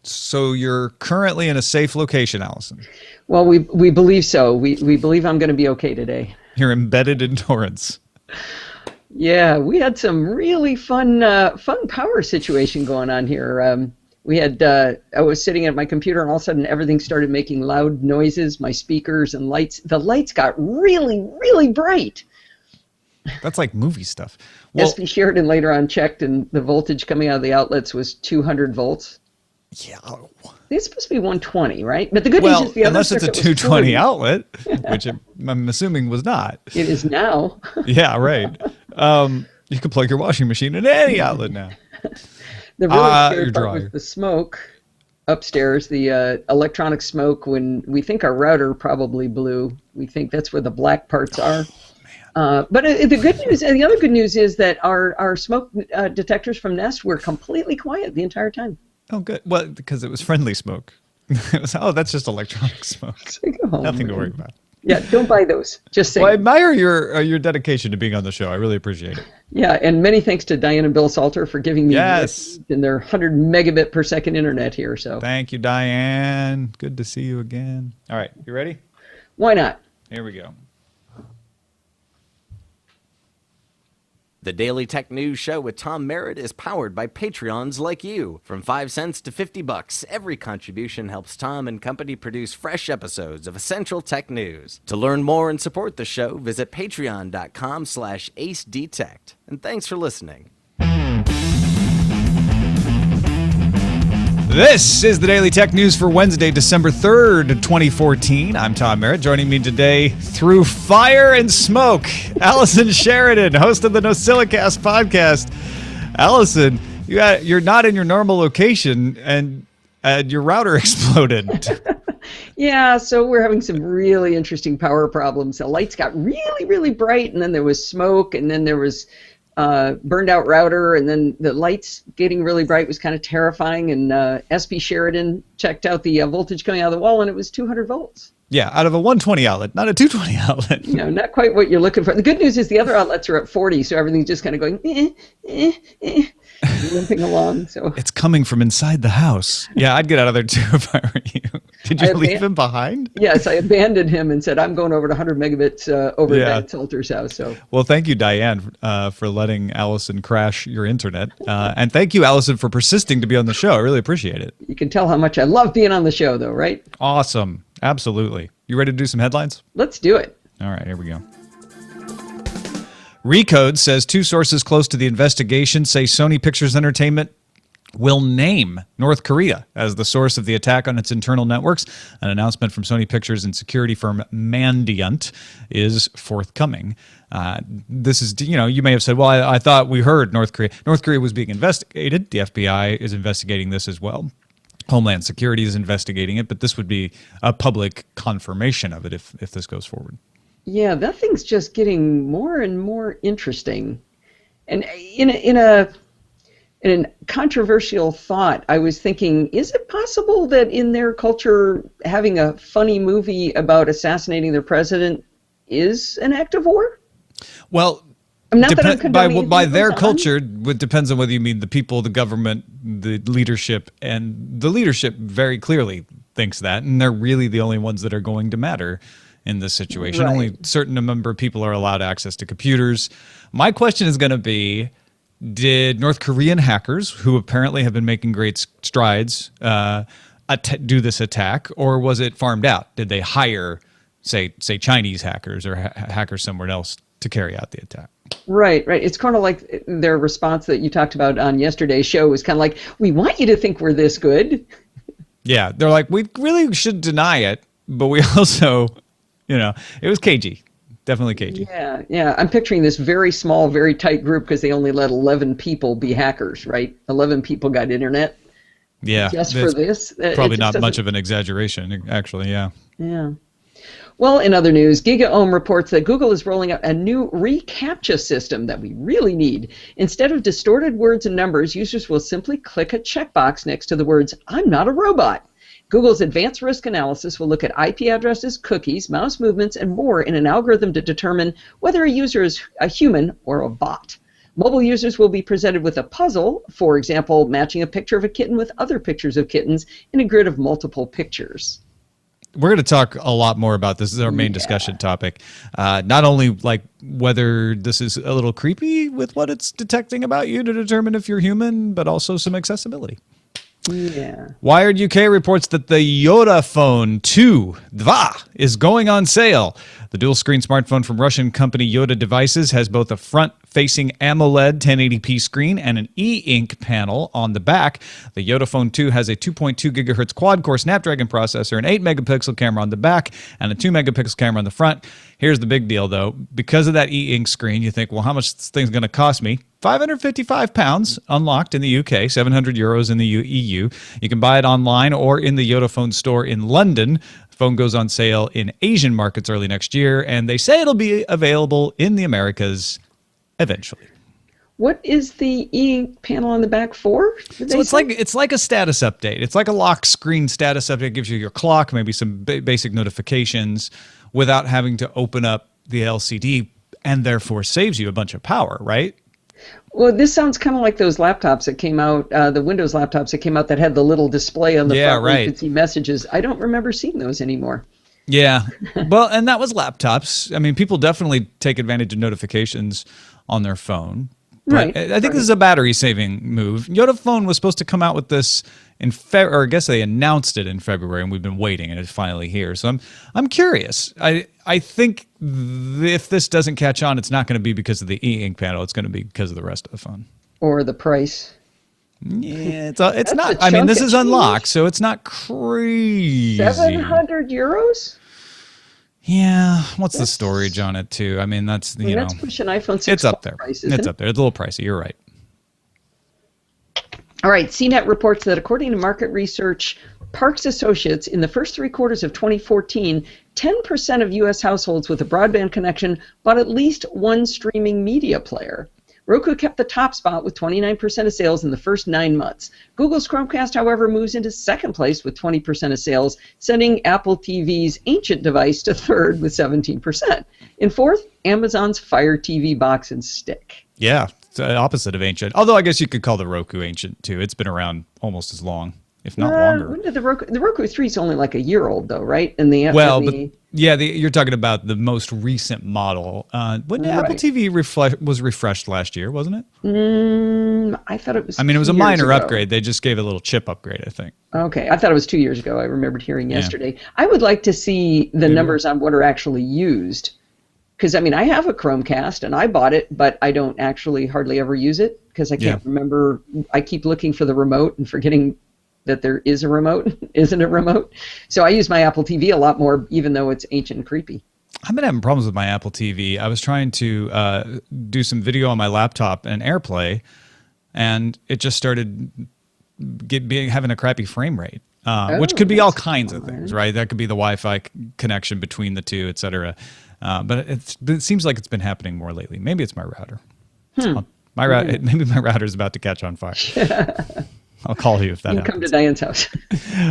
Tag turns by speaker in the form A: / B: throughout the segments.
A: So you're currently in a safe location, Allison.
B: Well, we believe so. We believe I'm going to be okay today.
A: You're embedded in Torrance.
B: Yeah, we had some really fun power situation going on here. We had I was sitting at my computer, and all of a sudden everything started making loud noises. My speakers and lights. The lights got really bright.
A: That's like movie stuff. Well,
B: SP Sheridan later on checked, and the voltage coming out of the outlets was 200 volts.
A: Yeah.
B: It's supposed to be 120, right? But the good news is the other
A: unless it's a 220 outlet, which I'm assuming was not.
B: It is now.
A: Yeah, right. You can plug your washing machine in any outlet now.
B: The really scary part was the smoke upstairs, the electronic smoke. When we think our router probably blew, we think that's where the black parts are. But the good news, and the other good news, is that our smoke detectors from Nest were completely quiet the entire time.
A: Oh, good. Well, because it was friendly smoke. It was, that's just electronic smoke. Nothing to worry about.
B: Yeah, don't buy those. Just saying.
A: Well, I admire your dedication to being on the show. I really appreciate it.
B: Yeah, and many thanks to Diane and Bill Salter for giving me in their 100 megabit per second internet here. So
A: thank you, Diane. Good to see you again. All right, you ready?
B: Why not?
A: Here we go.
C: The Daily Tech News Show with Tom Merritt is powered by Patreons like you. From 5 cents to $50, every contribution helps Tom and company produce fresh episodes of essential tech news. To learn more and support the show, visit patreon.com/acedetect. And thanks for listening.
A: This is the Daily Tech News for Wednesday, December 3rd, 2014. I'm Tom Merritt. Joining me today through fire and smoke, Allison Sheridan, host of the NosillaCast podcast. Allison, you're not in your normal location, and your router exploded.
B: Yeah, so we're having some really interesting power problems. The lights got really bright, and then there was smoke, and then there was burned out router, and then the lights getting really bright was kind of terrifying. And SP Sheridan checked out the voltage coming out of the wall, and it was 200 volts.
A: Yeah, out of a 120 outlet, not a 220 outlet.
B: Not quite what you're looking for. The good news is the other outlets are at 40, so everything's just kind of going limping along. So
A: it's coming from inside the house. Yeah, I'd get out of there too if I were you. Did you leave him behind?
B: Yes, I abandoned him and said, I'm going over to 100 megabits over at Salter's house. So,
A: well, thank you, Diane, for letting Allison crash your internet. And thank you, Allison, for persisting to be on the show. I really appreciate it.
B: You can tell how much I love being on the show, though, right?
A: Awesome. Absolutely. You ready to do some headlines?
B: Let's do it.
A: All right, here we go. Recode says 2 sources close to the investigation say Sony Pictures Entertainment will name North Korea as the source of the attack on its internal networks. An announcement from Sony Pictures and security firm Mandiant is forthcoming. This is, you may have said, well, I thought we heard North Korea. North Korea was being investigated. The FBI is investigating this as well. Homeland Security is investigating it, but this would be a public confirmation of it if this goes forward.
B: Yeah, that thing's just getting more and more interesting. And in a controversial thought, I was thinking, is it possible that in their culture, having a funny movie about assassinating their president is an act of war?
A: Well, by their culture, it depends on whether you mean the people, the government, the leadership, and the leadership very clearly thinks that, and they're really the only ones that are going to matter in this situation. Right. Only a certain number of people are allowed access to computers. My question is going to be, did North Korean hackers, who apparently have been making great strides, do this attack, or was it farmed out? Did they hire, say Chinese hackers or hackers somewhere else to carry out the attack?
B: Right. It's kind of like their response that you talked about on yesterday's show was kind of like, we want you to think we're this good.
A: Yeah, they're like, we really should deny it, but we also, it was cagey. Definitely cagey.
B: Yeah. I'm picturing this very small, very tight group because they only let 11 people be hackers, right? 11 people got internet.
A: Yeah.
B: Just for this.
A: Probably not much of an exaggeration, actually, yeah.
B: Yeah. Well, in other news, GigaOM reports that Google is rolling out a new reCAPTCHA system that we really need. Instead of distorted words and numbers, users will simply click a checkbox next to the words, "I'm not a robot." Google's advanced risk analysis will look at IP addresses, cookies, mouse movements, and more in an algorithm to determine whether a user is a human or a bot. Mobile users will be presented with a puzzle, for example, matching a picture of a kitten with other pictures of kittens in a grid of multiple pictures.
A: We're going to talk a lot more about this. This is our main discussion topic. Not only like whether this is a little creepy with what it's detecting about you to determine if you're human, but also some accessibility.
B: Yeah.
A: Wired UK reports that the Yoda Phone 2 is going on sale. The dual-screen smartphone from Russian company Yoda Devices has both a front-facing AMOLED 1080p screen and an e-ink panel on the back. The Yoda Phone 2 has a 2.2 gigahertz quad-core Snapdragon processor, an 8-megapixel camera on the back, and a 2-megapixel camera on the front. Here's the big deal, though. Because of that e-ink screen, you think, well, how much is this thing's going to cost me? £555 unlocked in the UK, 700 euros in the EU. You can buy it online or in the Yoda Phone store in London. The phone goes on sale in Asian markets early next year, and they say it'll be available in the Americas eventually.
B: What is the e-ink panel on the back for?
A: So it's like a status update. It's like a lock screen status update. It gives you your clock, maybe some basic notifications without having to open up the LCD, and therefore saves you a bunch of power, right?
B: Well, this sounds kind of like those laptops that came out, the Windows laptops that came out that had the little display on the front where you could see messages. I don't remember seeing those anymore.
A: Yeah. Well, and that was laptops. I mean, people definitely take advantage of notifications on their phone. Right. I think this is a battery-saving move. Yoda Phone was supposed to come out with this in February, or I guess they announced it in February, and we've been waiting, and it's finally here. So I'm curious. I think if this doesn't catch on, it's not going to be because of the e-ink panel. It's going to be because of the rest of the phone.
B: Or the price.
A: Yeah, it's not. I mean, this is unlocked, so it's not crazy.
B: 700 euros?
A: Yeah, what's the storage on it too? I mean, that's
B: that's pushing iPhone 6.
A: It's up there.
B: Price,
A: it's up there. It's a little pricey. You're right.
B: All right. CNET reports that according to market research, Parks Associates, in the first 3 quarters of 2014, 10% of U.S. households with a broadband connection bought at least one streaming media player. Roku kept the top spot with 29% of sales in the first 9 months. Google's Chromecast, however, moves into second place with 20% of sales, sending Apple TV's ancient device to third with 17%. In fourth, Amazon's Fire TV box and stick.
A: Yeah, it's the opposite of ancient. Although I guess you could call the Roku ancient too. It's been around almost as long, if not longer.
B: When did the Roku 3 is only like a year old though, right? And
A: you're talking about the most recent model. When Apple TV was refreshed last year, wasn't it?
B: I thought it was.
A: I mean, it was a minor upgrade. They just gave a little chip upgrade, I think.
B: Okay, I thought it was 2 years ago. I remembered hearing yesterday. I would like to see the numbers on what are actually used. Because, I mean, I have a Chromecast, and I bought it, but I don't actually hardly ever use it because I can't remember. I keep looking for the remote and forgetting that there is a remote, isn't a remote. So I use my Apple TV a lot more, even though it's ancient and creepy.
A: I've been having problems with my Apple TV. I was trying to do some video on my laptop and AirPlay, and it just started having a crappy frame rate. Which could be all kinds of things, right? That could be the Wi-Fi connection between the two, et cetera. But it seems like it's been happening more lately. Maybe it's my router. Maybe my router is about to catch on fire. I'll call you if that happens.
B: Come to Diane's house.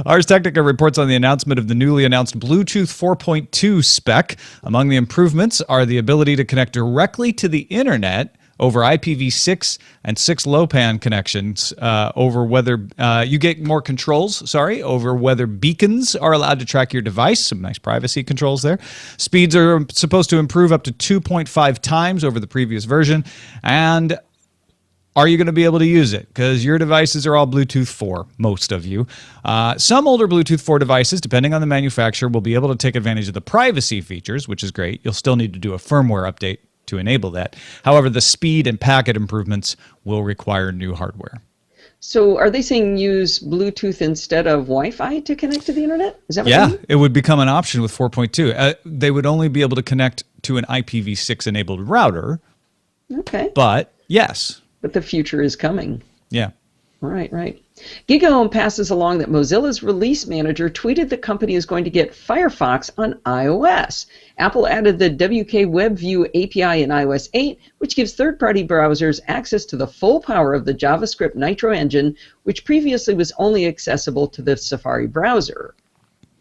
A: Ars Technica reports on the announcement of the newly announced Bluetooth 4.2 spec. Among the improvements are the ability to connect directly to the internet over IPv6 and 6LoWPAN connections, over whether you get more controls, over whether beacons are allowed to track your device. Some nice privacy controls there. Speeds are supposed to improve up to 2.5 times over the previous version. And are you going to be able to use it? Because your devices are all Bluetooth 4, most of you. Some older Bluetooth 4 devices, depending on the manufacturer, will be able to take advantage of the privacy features, which is great. You'll still need to do a firmware update to enable that. However, the speed and packet improvements will require new hardware.
B: So are they saying use Bluetooth instead of Wi-Fi to connect to the internet? Is that what you mean?
A: It would become an option with 4.2. They would only be able to connect to an IPv6 enabled router.
B: Okay.
A: But yes.
B: But the future is coming.
A: Yeah.
B: Right. GigaOM passes along that Mozilla's release manager tweeted the company is going to get Firefox on iOS. Apple added the WK WebView API in iOS 8, which gives third-party browsers access to the full power of the JavaScript Nitro engine, which previously was only accessible to the Safari browser.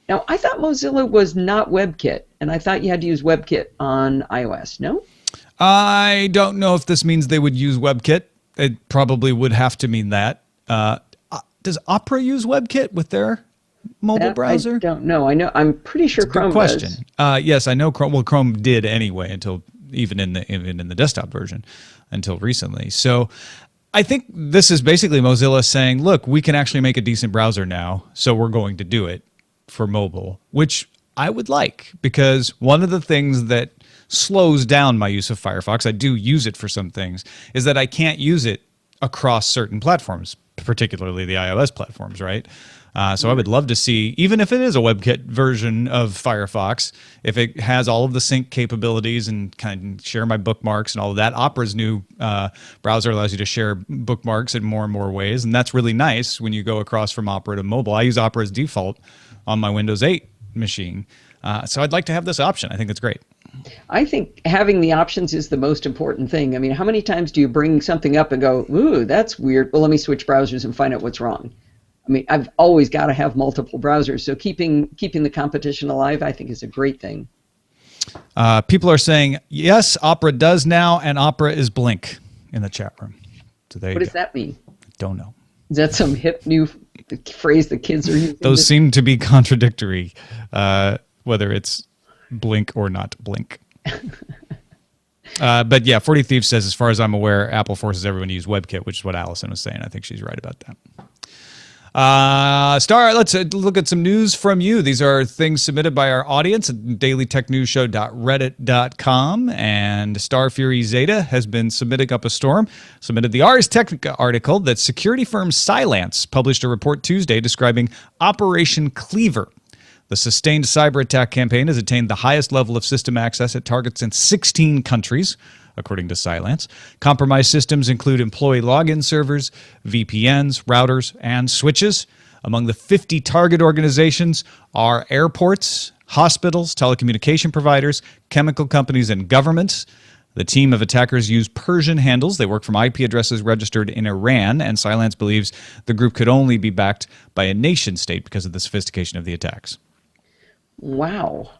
B: Now, I thought Mozilla was not WebKit, and I thought you had to use WebKit on iOS, no?
A: I don't know if this means they would use WebKit. It probably would have to mean that. Does Opera use WebKit with their mobile browser?
B: I don't know. I'm pretty sure Chrome
A: does. Good question. Yes, I know Chrome. Well, Chrome did anyway until even in the desktop version until recently. So I think this is basically Mozilla saying, look, we can actually make a decent browser now, so we're going to do it for mobile, which I would like, because one of the things that slows down my use of Firefox, I do use it for some things, is that I can't use it across certain platforms, particularly the iOS platforms, right? So I would love to see, even if it is a WebKit version of Firefox, if it has all of the sync capabilities and kind of share my bookmarks and all of that. Opera's new browser allows you to share bookmarks in more and more ways, and that's really nice when you go across from Opera to mobile. I use Opera as default on my Windows 8 machine, so I'd like to have this option. I think that's great.
B: I think having the options is the most important thing. I mean, how many times do you bring something up and go, ooh, that's weird. Well, let me switch browsers and find out what's wrong. I mean, I've always got to have multiple browsers. So keeping the competition alive, I think, is a great thing.
A: People are saying, yes, Opera does now, and Opera is Blink in the chat room. So there you go.
B: What does that mean?
A: Don't know.
B: Is that some hip new phrase the kids are using?
A: Those seem to be contradictory, whether it's Blink or not Blink. But yeah, 40 Thieves says, as far as I'm aware, Apple forces everyone to use WebKit, which is what Allison was saying. I think she's right about that. Star, let's look at some news from you. These are things submitted by our audience at dailytechnewsshow.reddit.com. And Star Fury Zeta has been submitted the Ars Technica article that security firm Cylance published a report Tuesday describing Operation Cleaver. The sustained cyber attack campaign has attained the highest level of system access at targets in 16 countries, according to Cylance. Compromised systems include employee login servers, VPNs, routers, and switches. Among the 50 target organizations are airports, hospitals, telecommunication providers, chemical companies, and governments. The team of attackers use Persian handles. They work from IP addresses registered in Iran, and Cylance believes the group could only be backed by a nation state because of the sophistication of the attacks.
B: Wow,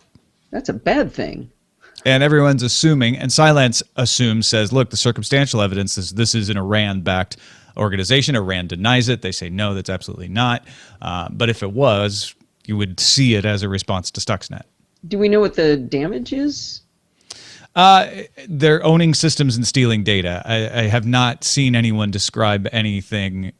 B: that's a bad thing.
A: And everyone's assuming, and Cylance says, look, the circumstantial evidence is this is an Iran-backed organization. Iran denies it. They say, no, that's absolutely not. But if it was, you would see it as a response to Stuxnet. Do
B: we know what the damage is?
A: They're owning systems and stealing data. I have not seen anyone describe anything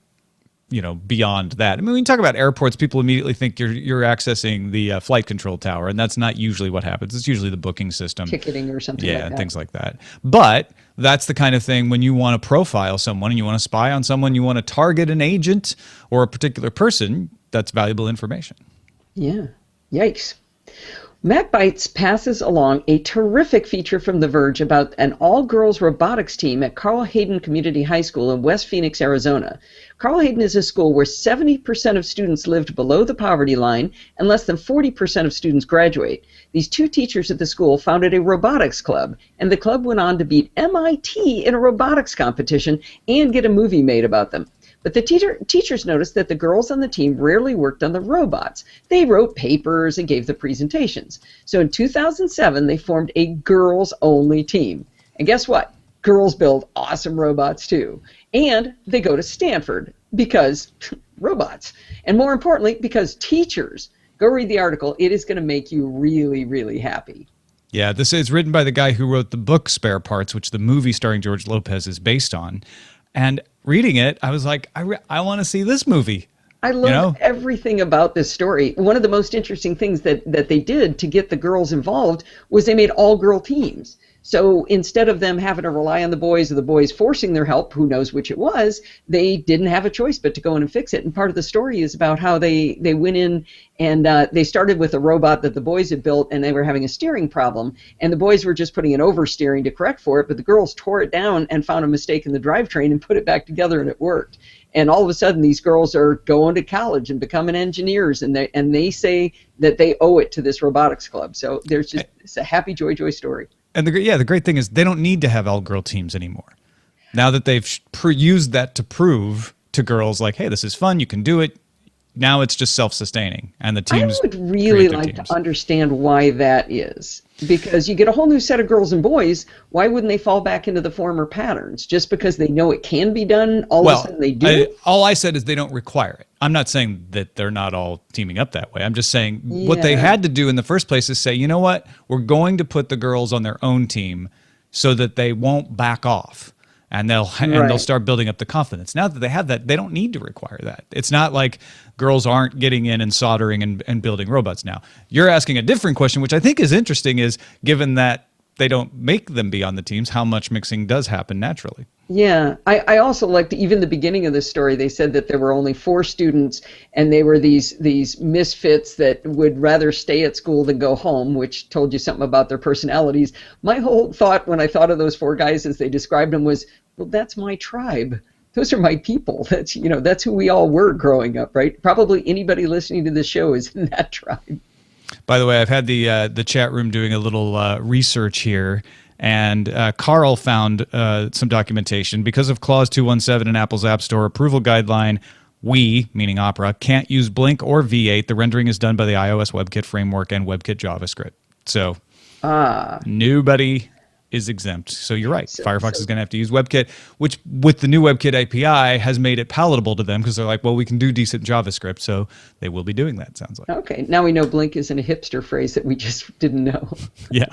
A: beyond that. I mean, when you talk about airports, people immediately think you're accessing the flight control tower, and that's not usually what happens. It's usually the booking system.
B: Ticketing or something like that.
A: Yeah, things like that. But that's the kind of thing when you want to profile someone and you want to spy on someone, you want to target an agent or a particular person, that's valuable information.
B: Yeah. Yikes. MacBytes passes along a terrific feature from The Verge about an all-girls robotics team at Carl Hayden Community High School in West Phoenix, Arizona. Carl Hayden is a school where 70% of students lived below the poverty line and less than 40% of students graduate. These two teachers at the school founded a robotics club, and the club went on to beat MIT in a robotics competition and get a movie made about them. But the teachers noticed that the girls on the team rarely worked on the robots. They wrote papers and gave the presentations. So in 2007, they formed a girls-only team. And guess what? Girls build awesome robots too. And they go to Stanford because robots. And more importantly, because teachers. Go read the article. It is going to make you really, really happy.
A: Yeah, this is written by the guy who wrote the book Spare Parts, which the movie starring George Lopez is based on. And reading it, I was like, I want to see this movie.
B: I love everything about this story. One of the most interesting things that they did to get the girls involved was they made all-girl teams. So instead of them having to rely on the boys or the boys forcing their help, who knows which it was, they didn't have a choice but to go in and fix it. And part of the story is about how they went in and they started with a robot that the boys had built, and they were having a steering problem. And the boys were just putting an oversteering to correct for it, but the girls tore it down and found a mistake in the drivetrain and put it back together, and it worked. And all of a sudden, these girls are going to college and becoming engineers, and they say that they owe it to this robotics club. So it's a happy joy story.
A: And the great thing is they don't need to have all-girl teams anymore. Now that they've used that to prove to girls, like, hey, this is fun, you can do it, now it's just self-sustaining, and the teams.
B: I would really like to understand why that is, because you get a whole new set of girls and boys. Why wouldn't they fall back into the former patterns? Just because they know it can be done, all of a sudden they do?
A: All I said is they don't require it. I'm not saying that they're not all teaming up that way. I'm just saying what they had to do in the first place is say, you know what, we're going to put the girls on their own team so that they won't back off. And they'll start building up the confidence. Now that they have that, they don't need to require that. It's not like girls aren't getting in and soldering and building robots now. You're asking a different question, which I think is interesting, is given that they don't make them be on the teams, how much mixing does happen naturally?
B: Yeah, I also liked even the beginning of the story. They said that there were only 4 students, and they were these misfits that would rather stay at school than go home, which told you something about their personalities. My whole thought when I thought of those 4 guys as they described them was, well, that's my tribe. Those are my people. That's that's who we all were growing up, right? Probably anybody listening to this show is in that tribe.
A: By the way, I've had the chat room doing a little research here, and Carl found some documentation. Because of Clause 217 in Apple's App Store approval guideline, we, meaning Opera, can't use Blink or V8. The rendering is done by the iOS WebKit framework and WebKit JavaScript. So nobody is exempt. So you're right. Firefox is going to have to use WebKit, which with the new WebKit API has made it palatable to them because they're like, well, we can do decent JavaScript, so they will be doing that, sounds like.
B: Okay, now we know Blink isn't a hipster phrase that we just didn't know.
A: Yeah.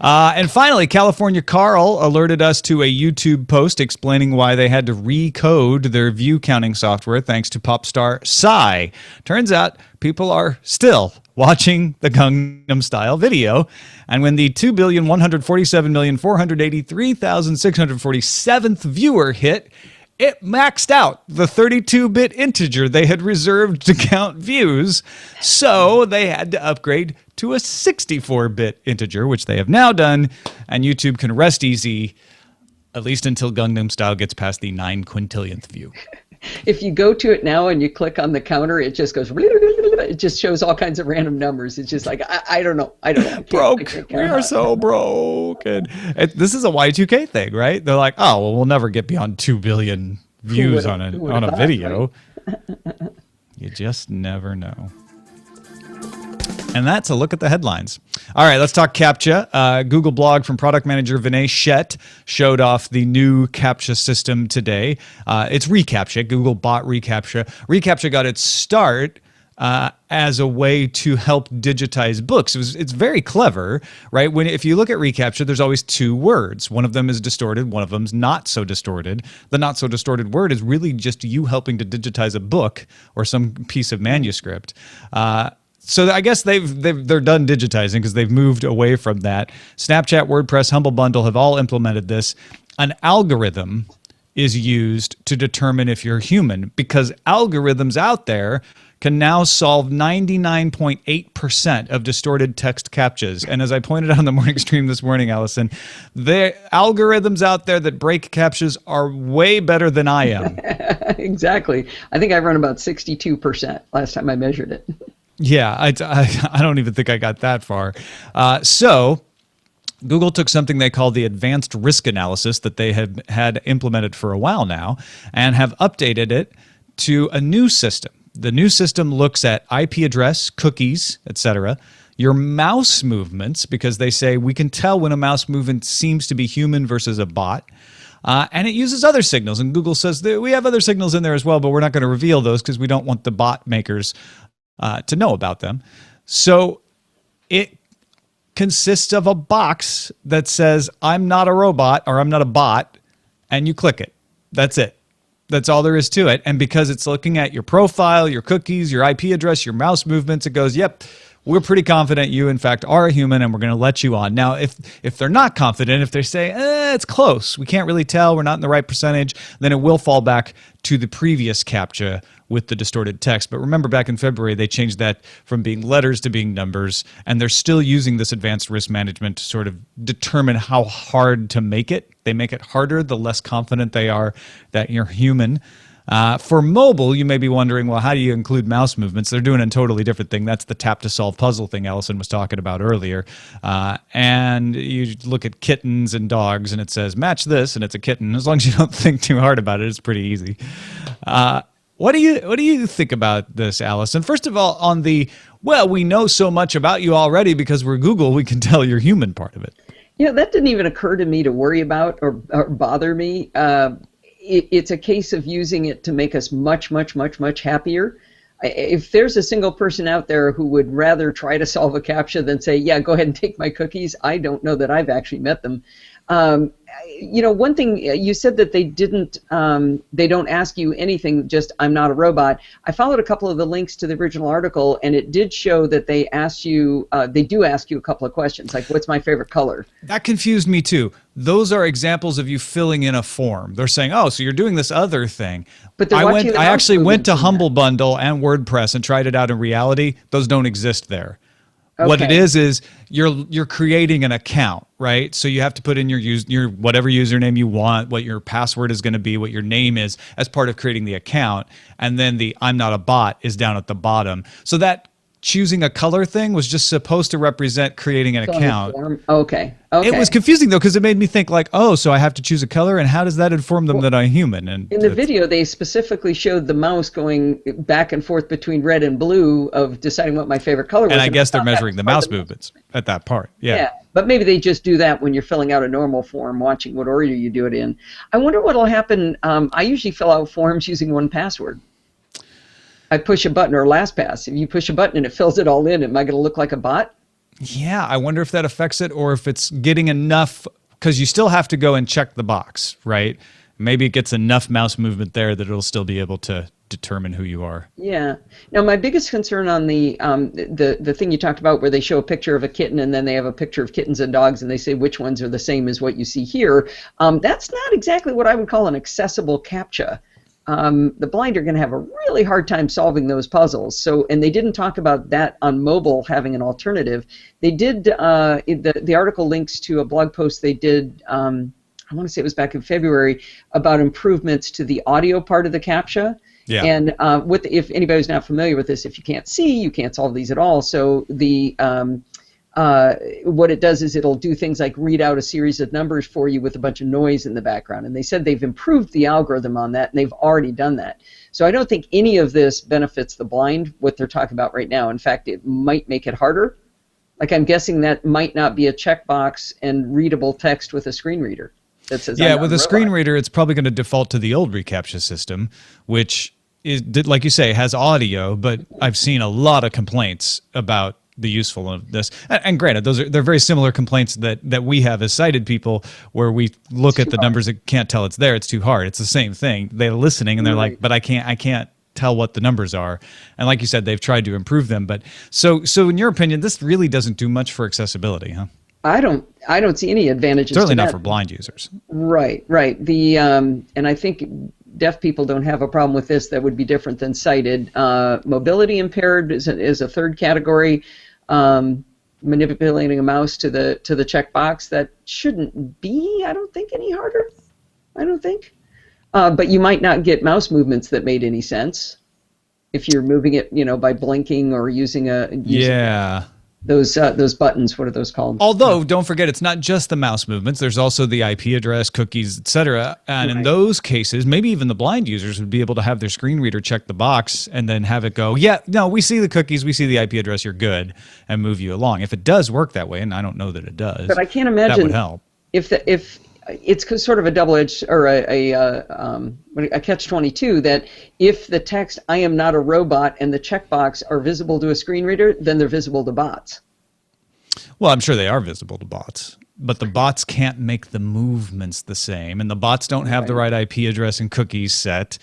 A: And finally, California Carl alerted us to a YouTube post explaining why they had to recode their view counting software thanks to pop star Psy. Turns out people are still watching the Gangnam Style video, and when the 2,147,483,647th viewer hit, it maxed out the 32-bit integer they had reserved to count views, so they had to upgrade to a 64-bit integer, which they have now done, and YouTube can rest easy, at least until Gangnam Style gets past the 9 quintillionth view.
B: If you go to it now and you click on the counter, it just goes, it just shows all kinds of random numbers. It's just like, I don't know.
A: Broke. We are so broke. And this is a Y2K thing, right? They're like, oh, well, we'll never get beyond 2 billion views on a video. Right? You just never know. And that's a look at the headlines. All right, let's talk CAPTCHA. Google blog from product manager Vinay Sheth showed off the new CAPTCHA system today. It's reCAPTCHA. Google bought reCAPTCHA. reCAPTCHA got its start as a way to help digitize books. It's very clever, right? If you look at reCAPTCHA, there's always 2 words. One of them is distorted. One of them's not so distorted. The not so distorted word is really just you helping to digitize a book or some piece of manuscript. So I guess they're done digitizing because they've moved away from that. Snapchat, WordPress, Humble Bundle have all implemented this. An algorithm is used to determine if you're human because algorithms out there can now solve 99.8% of distorted text CAPTCHAs. And as I pointed out on the morning stream this morning, Allison, the algorithms out there that break CAPTCHAs are way better than I am.
B: Exactly. I think I run about 62% last time I measured it.
A: Yeah, I don't even think I got that far. So Google took something they call the advanced risk analysis that they had implemented for a while now and have updated it to a new system. The new system looks at IP address, cookies, etc., your mouse movements, because they say we can tell when a mouse movement seems to be human versus a bot. And it uses other signals. And Google says that we have other signals in there as well, but we're not going to reveal those because we don't want the bot makers to know about them. So it consists of a box that says, I'm not a robot or I'm not a bot, and you click it. That's it. That's all there is to it. And because it's looking at your profile, your cookies, your IP address, your mouse movements, it goes, yep, we're pretty confident you, in fact, are a human, and we're going to let you on. Now, if they're not confident, if they say, it's close, we can't really tell, we're not in the right percentage, then it will fall back to the previous CAPTCHA with the distorted text. But remember, back in February, they changed that from being letters to being numbers, and they're still using this advanced risk management to sort of determine how hard to make it. They make it harder the less confident they are that you're human. For mobile, you may be wondering, well, how do you include mouse movements? They're doing a totally different thing. That's the tap to solve puzzle thing Allison was talking about earlier. And you look at kittens and dogs, and it says, match this, and it's a kitten. As long as you don't think too hard about it, it's pretty easy. What do you think about this, Allison? First of all, on the, well, we know so much about you already because we're Google, we can tell you're human part of it.
B: That didn't even occur to me to worry about or bother me. It's a case of using it to make us much, much, much, much happier. If there's a single person out there who would rather try to solve a CAPTCHA than say, yeah, go ahead and take my cookies, I don't know that I've actually met them. One thing you said that they don't ask you anything, just I'm not a robot. I followed a couple of the links to the original article, and it did show that they do ask you a couple of questions, like what's my favorite color?
A: That confused me too. Those are examples of you filling in a form. They're saying, oh, so you're doing this other thing.
B: But
A: I actually went to Humble Bundle and WordPress and tried it out in reality. Those don't exist there. Okay. What it is you're creating an account, right? So you have to put in your whatever username you want, what your password is going to be, what your name is as part of creating the account, and then the I'm not a bot is down at the bottom. So that choosing a color thing was just supposed to represent creating an account.
B: Okay.
A: It was confusing though because it made me think like, oh, so I have to choose a color, and how does that inform them that I'm human? And
B: in the video, they specifically showed the mouse going back and forth between red and blue of deciding what my favorite color was.
A: And I guess they're measuring the mouse movements at that part. Yeah.
B: But maybe they just do that when you're filling out a normal form, watching what order you do it in. I wonder what will happen. I usually fill out forms using 1Password. I push a button, or LastPass. If you push a button and it fills it all in, am I going to look like a bot?
A: Yeah, I wonder if that affects it, or if it's getting enough, because you still have to go and check the box, right? Maybe it gets enough mouse movement there that it'll still be able to determine who you are. Yeah.
B: Now, my biggest concern on the thing you talked about, where they show a picture of a kitten and then they have a picture of kittens and dogs and they say which ones are the same as what you see here, that's not exactly what I would call an accessible CAPTCHA. The blind are going to have a really hard time solving those puzzles. So, and they didn't talk about that on mobile having an alternative. They did, the article links to a blog post they did, I want to say it was back in February, about improvements to the audio part of the CAPTCHA.
A: Yeah.
B: And if anybody's not familiar with this, if you can't see, you can't solve these at all. So the what it does is it'll do things like read out a series of numbers for you with a bunch of noise in the background. And they said they've improved the algorithm on that, and they've already done that. So I don't think any of this benefits the blind, what they're talking about right now. In fact, it might make it harder. Like, I'm guessing that might not be a checkbox and readable text with a screen reader that says,
A: yeah, with a screen reader, it's probably going to default to the old reCAPTCHA system, which is, like you say, has audio, but I've seen a lot of complaints about the usefulness of this. And granted, they're very similar complaints that we have as sighted people, where we look at the numbers and can't tell it's there. It's too hard. It's the same thing. They're listening and they're like, but I can't tell what the numbers are. And like you said, they've tried to improve them. But so in your opinion, this really doesn't do much for accessibility, huh?
B: I don't see any advantages.
A: Certainly not for blind users.
B: Right. The and I think deaf people don't have a problem with this. That would be different than sighted. Mobility impaired is a third category. Manipulating a mouse to the checkbox, that shouldn't be, I don't think, any harder. I don't think. But you might not get mouse movements that made any sense if you're moving it, by blinking or using those buttons. What are those called?
A: Although, don't forget, it's not just the mouse movements. There's also the IP address, cookies, etc. And in those cases, maybe even the blind users would be able to have their screen reader check the box and then have it go, yeah, no, we see the cookies, we see the IP address, you're good, and move you along. If it does work that way, and I don't know that it does,
B: but I can't imagine
A: that would help.
B: If it's sort of a double-edged, or a catch-22, that if the text "I am not a robot" and the checkbox are visible to a screen reader, then they're visible to bots.
A: Well, I'm sure they are visible to bots, but the bots can't make the movements the same, and the bots don't have the right IP address and cookies set.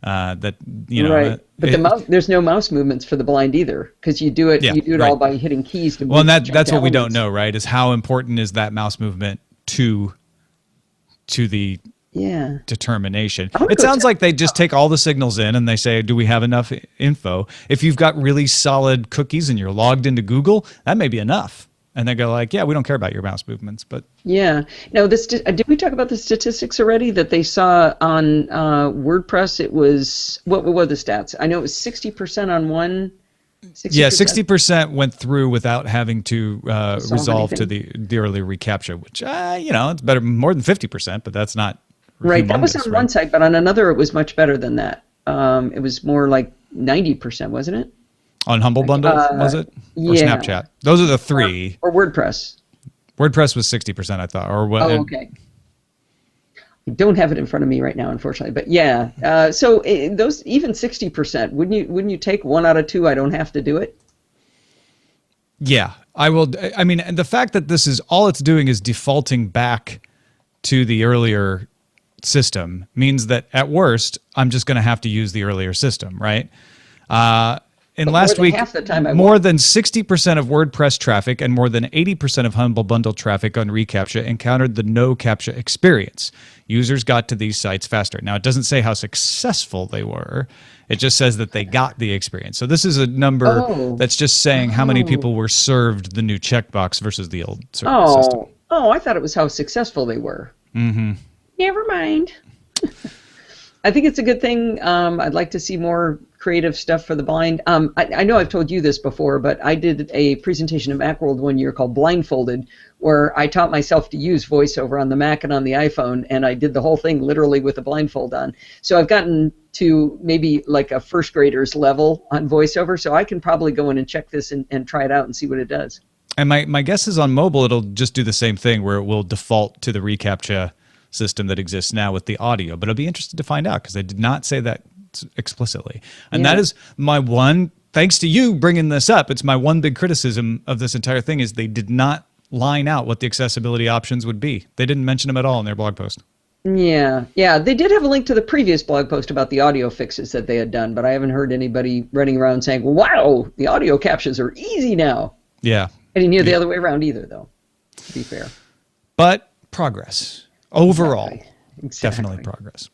A: But there's no mouse movements for the blind either, because you do it all by hitting keys to move. Well, and that's what we don't know, right? Is how important is that mouse movement to the determination. It sounds like they just take all the signals in and they say, do we have enough info? If you've got really solid cookies and you're logged into Google, that may be enough. And they go like, yeah, we don't care about your mouse movements. But
B: yeah. No, did we talk about the statistics already that they saw on WordPress? It was, what were the stats? I know it was 60% on one. 60%?
A: Yeah, 60% went through without having to resolve to the early reCAPTCHA, which, it's better, more than 50%, but that's not
B: right. That was on one side, but on another, it was much better than that. it was more like 90%, wasn't it?
A: On Humble Bundle, was it? Or
B: Yeah.
A: Snapchat? Those are the three.
B: Or WordPress.
A: WordPress was 60%, I thought. Or what?
B: Oh, okay. I don't have it in front of me right now, unfortunately. But yeah, so those even 60%, wouldn't you take 1 out of 2? I don't have to do it.
A: Yeah, I will. I mean, the fact that this is all it's doing is defaulting back to the earlier system means that at worst, I'm just going to have to use the earlier system, right? In last week,
B: half the time
A: more than 60% of WordPress traffic and more than 80% of Humble Bundle traffic on reCAPTCHA encountered the no CAPTCHA experience. Users got to these sites faster. Now, it doesn't say how successful they were. It just says that they got the experience. So this is a number that's just saying how many people were served the new checkbox versus the old system.
B: Oh, I thought it was how successful they were.
A: Mm-hmm.
B: Never mind. I think it's a good thing. I'd like to see more creative stuff for the blind. I know I've told you this before, but I did a presentation at Macworld one year called Blindfolded, where I taught myself to use VoiceOver on the Mac and on the iPhone, and I did the whole thing literally with a blindfold on. So I've gotten to maybe like a first grader's level on VoiceOver, so I can probably go in and check this and try it out and see what it does.
A: And my guess is on mobile, it'll just do the same thing where it will default to the reCAPTCHA system that exists now with the audio. But I'll be interested to find out because I did not say that explicitly. And that is my one, thanks to you bringing this up, it's my one big criticism of this entire thing is they did not line out what the accessibility options would be. They didn't mention them at all in their blog post.
B: Yeah. They did have a link to the previous blog post about the audio fixes that they had done, but I haven't heard anybody running around saying, wow, the audio captchas are easy now.
A: Yeah.
B: I didn't hear the other way around either, though, to be fair.
A: But progress. Overall,
B: Exactly.
A: Definitely progress.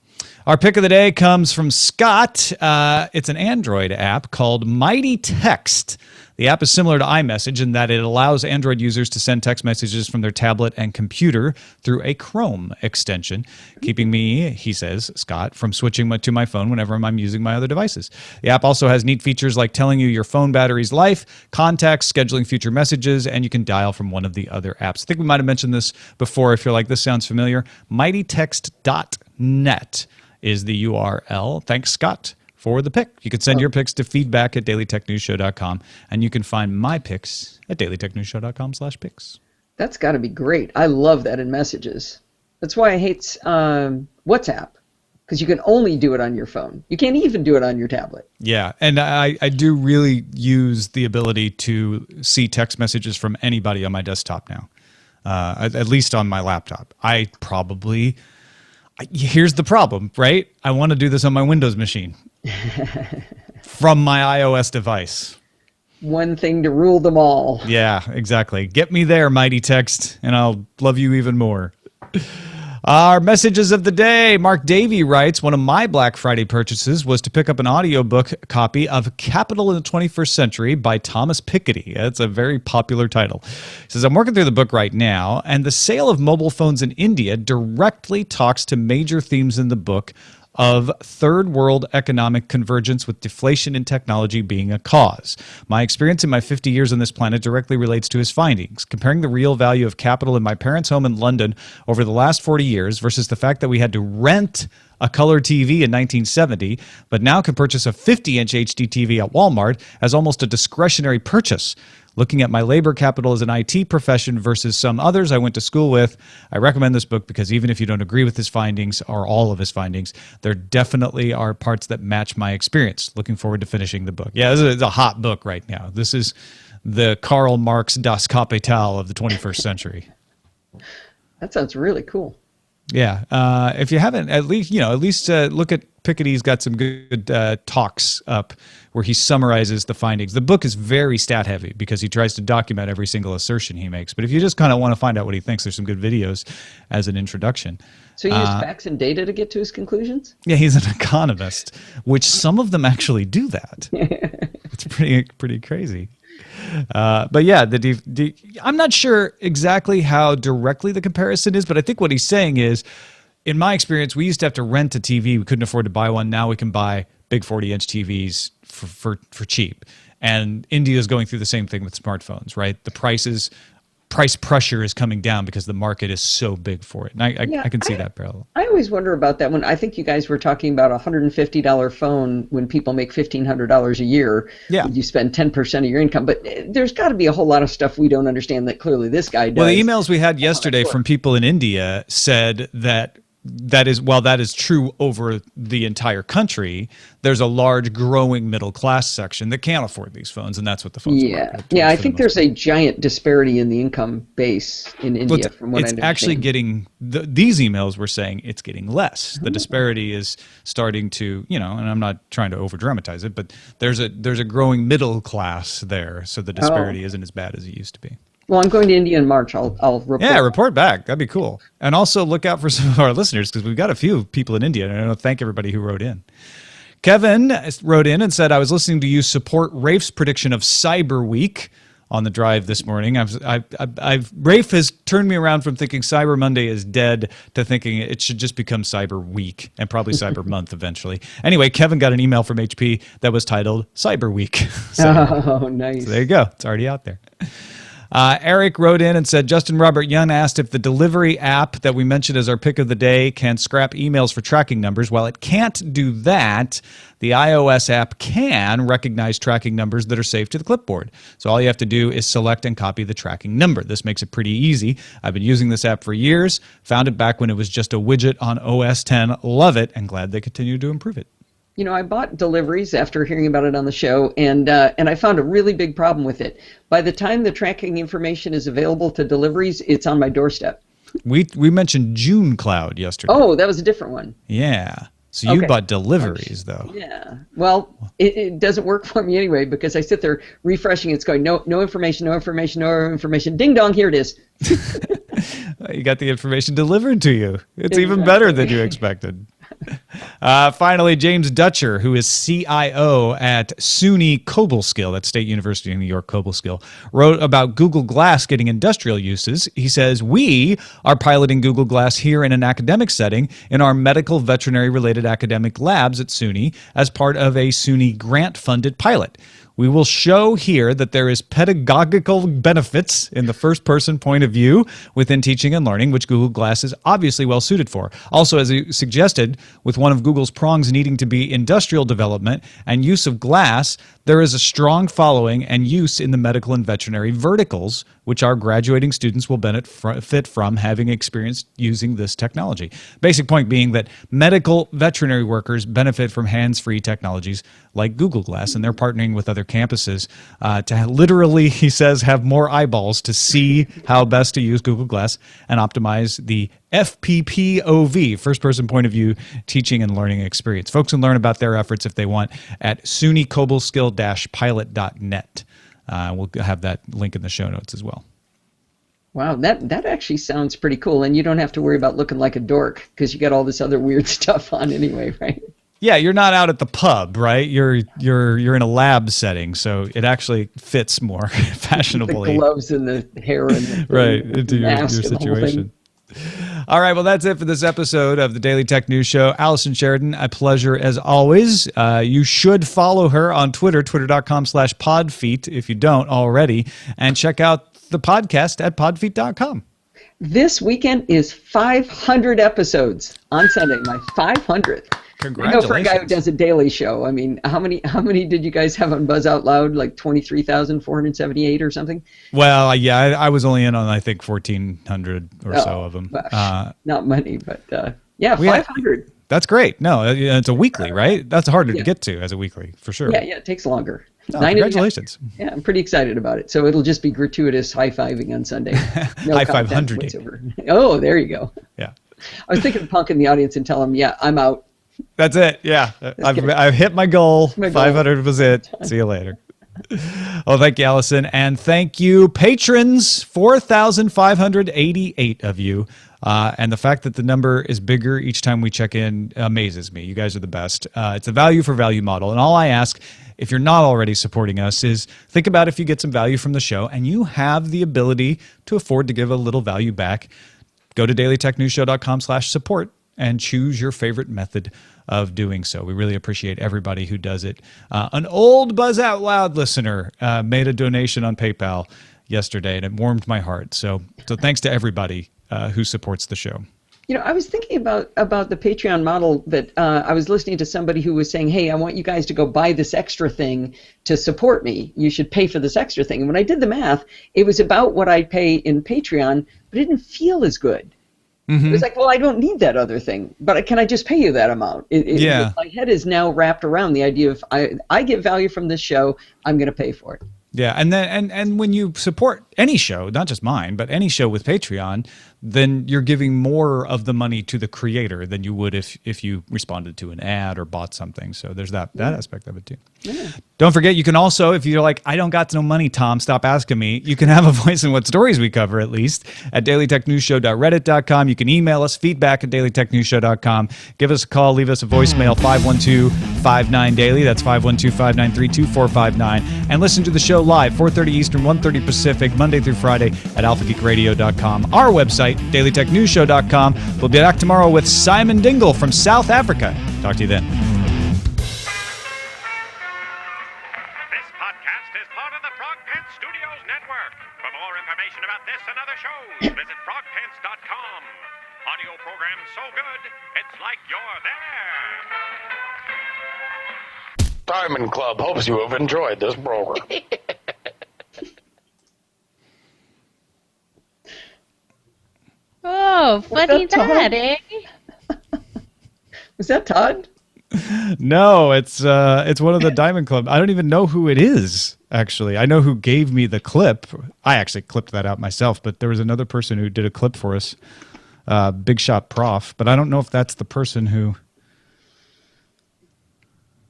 A: Our pick of the day comes from Scott. It's an Android app called Mighty Text. The app is similar to iMessage in that it allows Android users to send text messages from their tablet and computer through a Chrome extension, keeping me, he says, Scott, from switching to my phone whenever I'm using my other devices. The app also has neat features like telling you your phone battery's life, contacts, scheduling future messages, and you can dial from one of the other apps. I think we might have mentioned this before if you're like, this sounds familiar. mightytext.net is the URL. Thanks, Scott, for the pick. You can send your picks to feedback@dailytechnewsshow.com, and you can find my picks at dailytechnewsshow.com/picks.
B: That's got to be great. I love that in messages. That's why I hate WhatsApp, because you can only do it on your phone. You can't even do it on your tablet.
A: Yeah, and I do really use the ability to see text messages from anybody on my desktop now, at least on my laptop. Here's the problem, right? I want to do this on my Windows machine from my iOS device.
B: One thing to rule them all.
A: Yeah, exactly. Get me there, Mighty Text, and I'll love you even more. Our messages of the day. Mark Davey writes, one of my Black Friday purchases was to pick up an audiobook copy of Capital in the 21st Century by Thomas Piketty. It's a very popular title. He says, I'm working through the book right now, and the sale of mobile phones in India directly talks to major themes in the book of third world economic convergence with deflation in technology being a cause. My experience in my 50 years on this planet directly relates to his findings. Comparing the real value of capital in my parents' home in London over the last 40 years versus the fact that we had to rent a color TV in 1970, but now can purchase a 50-inch HD TV at Walmart as almost a discretionary purchase. Looking at my labor capital as an IT profession versus some others I went to school with, I recommend this book because even if you don't agree with his findings or all of his findings, there definitely are parts that match my experience. Looking forward to finishing the book. Yeah, this is a hot book right now. This is the Karl Marx Das Kapital of the 21st century.
B: That sounds really cool.
A: Yeah, if you haven't, at least look at Piketty's got some good talks up where he summarizes the findings. The book is very stat heavy because he tries to document every single assertion he makes. But if you just kind of want to find out what he thinks, there's some good videos as an introduction.
B: So he used facts and data to get to his conclusions?
A: Yeah, he's an economist, which some of them actually do that. It's pretty crazy. But yeah, I'm not sure exactly how directly the comparison is, but I think what he's saying is, in my experience, we used to have to rent a TV. We couldn't afford to buy one. Now we can buy big 40-inch TVs for cheap. And India is going through the same thing with smartphones, right? The prices price pressure is coming down because the market is so big for it. And I can see that parallel.
B: I always wonder about that when I think you guys were talking about a $150 phone when people make $1,500 a year.
A: Yeah.
B: You spend 10% of your income. But there's got to be a whole lot of stuff we don't understand that clearly this guy does.
A: Well, the emails we had yesterday from people in India said that while that is true over the entire country, there's a large growing middle class section that can't afford these phones, and that's what the phones are.
B: Yeah, I think there's a giant disparity in the income base in India from what I understand.
A: It's actually getting, these emails were saying it's getting less. The disparity is starting to, and I'm not trying to over dramatize it, but there's a growing middle class there, so the disparity isn't as bad as it used to be.
B: Well, I'm going to India in March. I'll report.
A: Yeah, report back. That'd be cool. And also look out for some of our listeners because we've got a few people in India. And I want to thank everybody who wrote in. Kevin wrote in and said, I was listening to you support Rafe's prediction of Cyber Week on the drive this morning. Rafe has turned me around from thinking Cyber Monday is dead to thinking it should just become Cyber Week and probably Cyber Month eventually. Anyway, Kevin got an email from HP that was titled Cyber Week.
B: Oh, nice.
A: So there you go. It's already out there. Eric wrote in and said, Justin Robert Young asked if the delivery app that we mentioned as our pick of the day can scrap emails for tracking numbers. While it can't do that, the iOS app can recognize tracking numbers that are saved to the clipboard. So all you have to do is select and copy the tracking number. This makes it pretty easy. I've been using this app for years, found it back when it was just a widget on OS X. Love it, and glad they continue to improve it.
B: I bought deliveries after hearing about it on the show, and I found a really big problem with it. By the time the tracking information is available to deliveries, it's on my doorstep.
A: We mentioned June Cloud yesterday.
B: Oh, that was a different one.
A: Yeah. So you bought deliveries, though.
B: Yeah. Well, it doesn't work for me anyway because I sit there refreshing. It's going, no information, no information, no information. Ding dong, here it is.
A: You got the information delivered to you. It's even better than you expected. Finally, James Dutcher, who is CIO at SUNY Cobleskill, that's State University of New York Cobleskill, wrote about Google Glass getting industrial uses. He says, we are piloting Google Glass here in an academic setting in our medical veterinary related academic labs at SUNY as part of a SUNY grant-funded pilot. We will show here that there is pedagogical benefits in the first-person point of view within teaching and learning, which Google Glass is obviously well suited for. Also, as you suggested, with one of Google's prongs needing to be industrial development and use of glass, there is a strong following and use in the medical and veterinary verticals, which our graduating students will benefit from having experience using this technology. Basic point being that medical veterinary workers benefit from hands-free technologies like Google Glass, and they're partnering with other campuses to literally, he says, have more eyeballs to see how best to use Google Glass and optimize the FPPOV, first-person point of view teaching and learning experience. Folks can learn about their efforts if they want at sunycobleskill-pilot.net. We'll have that link in the show notes as well.
B: Wow, that actually sounds pretty cool, and you don't have to worry about looking like a dork because you got all this other weird stuff on anyway, right?
A: Yeah, you're not out at the pub, right? You're in a lab setting, so it actually fits more fashionably.
B: The gloves and the hair and the
A: right into your situation. All right, well, that's it for this episode of the Daily Tech News Show. Allison Sheridan, a pleasure as always. You should follow her on Twitter, twitter.com/podfeet if you don't already, and check out the podcast at podfeet.com.
B: This weekend is 500 episodes on Sunday, my 500th.
A: Congratulations.
B: For a guy who does a daily show, I mean, how many did you guys have on Buzz Out Loud? Like 23,478 or something?
A: Well, yeah, I was only in on, I think, 1,400 or so of them.
B: Not many, but yeah, 500.
A: That's great. No, it's a weekly, right? That's harder to get to as a weekly, for sure.
B: Yeah, it takes longer.
A: Oh, congratulations.
B: Yeah, I'm pretty excited about it. So it'll just be gratuitous high-fiving on Sunday. No
A: high 500.
B: Oh, there you go.
A: Yeah.
B: I was thinking of Punk in the audience and tell him, yeah, I'm out.
A: That's it. Yeah. I've hit my goal. 500 was it. See you later. Well, thank you, Allison. And thank you, patrons, 4,588 of you. And the fact that the number is bigger each time we check in amazes me. You guys are the best. It's a value for value model. And all I ask, if you're not already supporting us, is think about if you get some value from the show and you have the ability to afford to give a little value back. Go to dailytechnewsshow.com/support and choose your favorite method of doing so. We really appreciate everybody who does it. An old Buzz Out Loud listener made a donation on PayPal, yesterday, and it warmed my heart. So thanks to everybody who supports the show.
B: You know, I was thinking about the Patreon model that I was listening to somebody who was saying, hey, I want you guys to go buy this extra thing to support me. You should pay for this extra thing. And when I did the math, it was about what I pay in Patreon, but it didn't feel as good. Mm-hmm. It was like, well, I don't need that other thing, but can I just pay you that amount? My head is now wrapped around the idea of I get value from this show, I'm going to pay for it.
A: Yeah, and then and when you support any show, not just mine, but any show with Patreon, then you're giving more of the money to the creator than you would if you responded to an ad or bought something. So there's that aspect of it too. Yeah. Don't forget, you can also, if you're like, I don't got no money, Tom, stop asking me, you can have a voice in what stories we cover, at least, at dailytechnewsshow.reddit.com. You can email us, feedback@dailytechnewsshow.com. Give us a call, leave us a voicemail, 512-59-DAILY. That's 512-593-2459. And listen to the show live, 4:30 Eastern, 1:30 Pacific, Monday through Friday at alphageekradio.com. Our website, dailytechnewsshow.com. We'll be back tomorrow with Simon Dingle from South Africa. Talk to you then.
D: This podcast is part of the Frog Pants Studios Network. For more information about this and other shows, visit frogpants.com. Audio program so good, it's like you're there.
E: Diamond Club hopes you have enjoyed this program.
F: Oh, funny that, eh?
B: Was that Todd?
A: No, it's one of the Diamond Club. I don't even know who it is, actually. I know who gave me the clip. I actually clipped that out myself, but there was another person who did a clip for us, Big Shot Prof, but I don't know if that's the person who...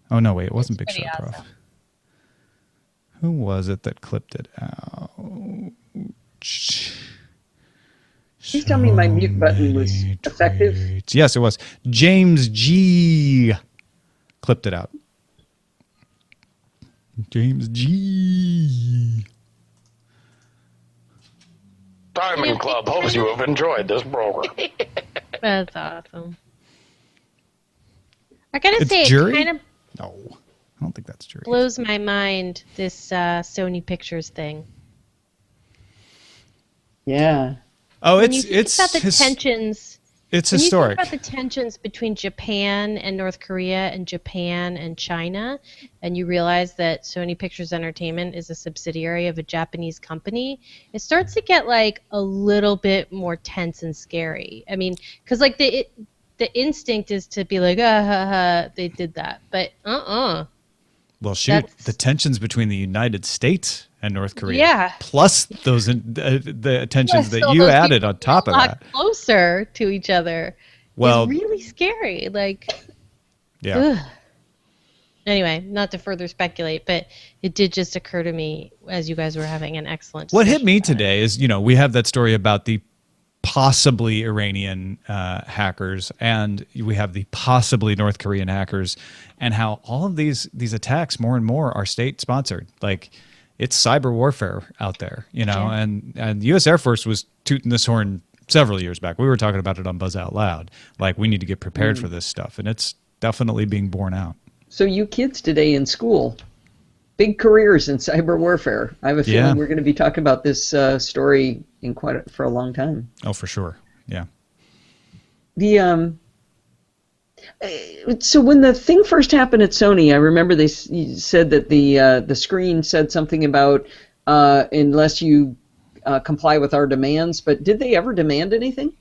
A: Oh, no, wait, it wasn't Big Shot Prof. Who was it that clipped it out?
B: Please tell me my mute button was effective.
A: Yes, it was. James G. clipped it out. James G.
E: Diamond Club hopes you have enjoyed this program.
F: That's awesome. I gotta say,
A: Jury?
F: it kind of
A: No, I don't think that's Jury.
F: blows my mind, this Sony Pictures thing.
B: Yeah.
A: Oh,
F: When you think about the tensions.
A: It's
F: When
A: historic.
F: you think about the tensions between Japan and North Korea and Japan and China, and you realize that Sony Pictures Entertainment is a subsidiary of a Japanese company, it starts to get like a little bit more tense and scary. I mean, because like the instinct is to be like, they did that, but
A: Well, shoot, the tensions between the United States and North Korea, plus those the tensions that you added on top of that,
F: closer to each other.
A: Well,
F: is really scary. Like,
A: yeah.
F: Ugh. Anyway, not to further speculate, but it did just occur to me as you guys were having an excellent discussion.
A: What hit me today is, we have that story about the possibly Iranian hackers, and we have the possibly North Korean hackers, and how all of these attacks more and more are state sponsored. Like, it's cyber warfare out there, and the U.S. Air Force was tooting this horn several years back. We were talking about it on Buzz Out Loud. Like, we need to get prepared for this stuff, and it's definitely being borne out.
B: So you kids today in school, big careers in cyber warfare. I have a feeling we're going to be talking about this story for a long time.
A: Oh, for sure. Yeah.
B: So when the thing first happened at Sony, I remember they said that the screen said something about unless you comply with our demands. But did they ever demand anything?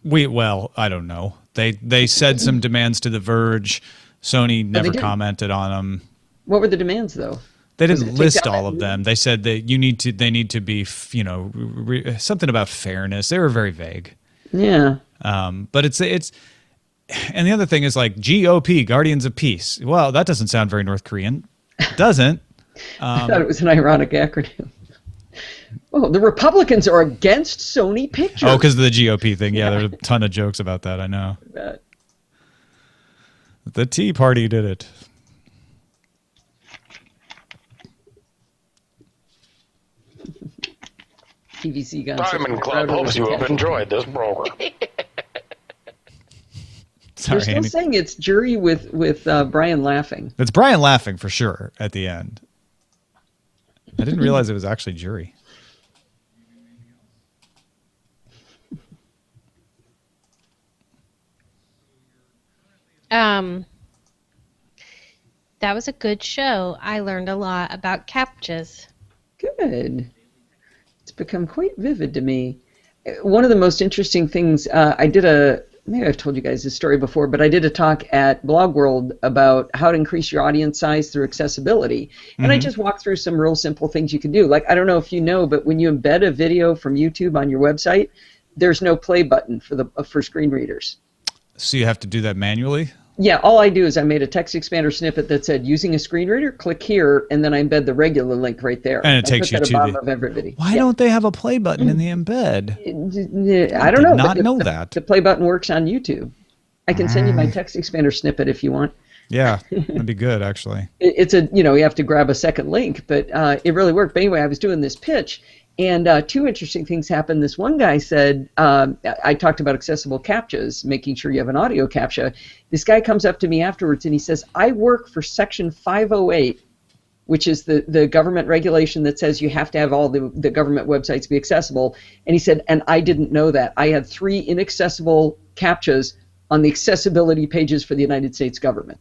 A: Well, I don't know. They said some demands to The Verge. Sony never commented on them.
B: What were the demands, though?
A: They didn't list all of them. They said that they need to be, something about fairness. They were very vague.
B: Yeah.
A: But it's, and the other thing is like GOP, Guardians of Peace. Well, that doesn't sound very North Korean. It doesn't.
B: I thought it was an ironic acronym. Oh, the Republicans are against Sony Pictures.
A: Oh, because of the GOP thing. Yeah, there's a ton of jokes about that. I know. The Tea Party did it.
B: PVC guns.
E: Diamond Club hopes you have enjoyed this program.
B: Sorry, they're still saying it's Jury with Brian laughing.
A: It's Brian laughing for sure at the end. I didn't realize it was actually Jury.
F: That was a good show. I learned a lot about CAPTCHAs.
B: Good. It's become quite vivid to me. One of the most interesting things, maybe I've told you guys this story before, but I did a talk at Blog World about how to increase your audience size through accessibility. And I just walked through some real simple things you can do. Like, I don't know if you know, but when you embed a video from YouTube on your website, there's no play button for screen readers.
A: So you have to do that manually?
B: Yeah, all I do is I made a text expander snippet that said, using a screen reader, click here, and then I embed the regular link right there.
A: And it takes you to the
B: bottom of everybody.
A: Why don't they have a play button in the embed?
B: I don't know.
A: Not know that.
B: The play button works on YouTube. I can send you my text expander snippet if you want.
A: Yeah, that'd be good, actually.
B: It's you have to grab a second link, but it really worked. But anyway, I was doing this pitch, and two interesting things happened. This one guy said, I talked about accessible CAPTCHAs, making sure you have an audio CAPTCHA. This guy comes up to me afterwards and he says, I work for Section 508, which is the government regulation that says you have to have all the government websites be accessible. And he said, and I didn't know that. I had 3 inaccessible CAPTCHAs on the accessibility pages for the United States government.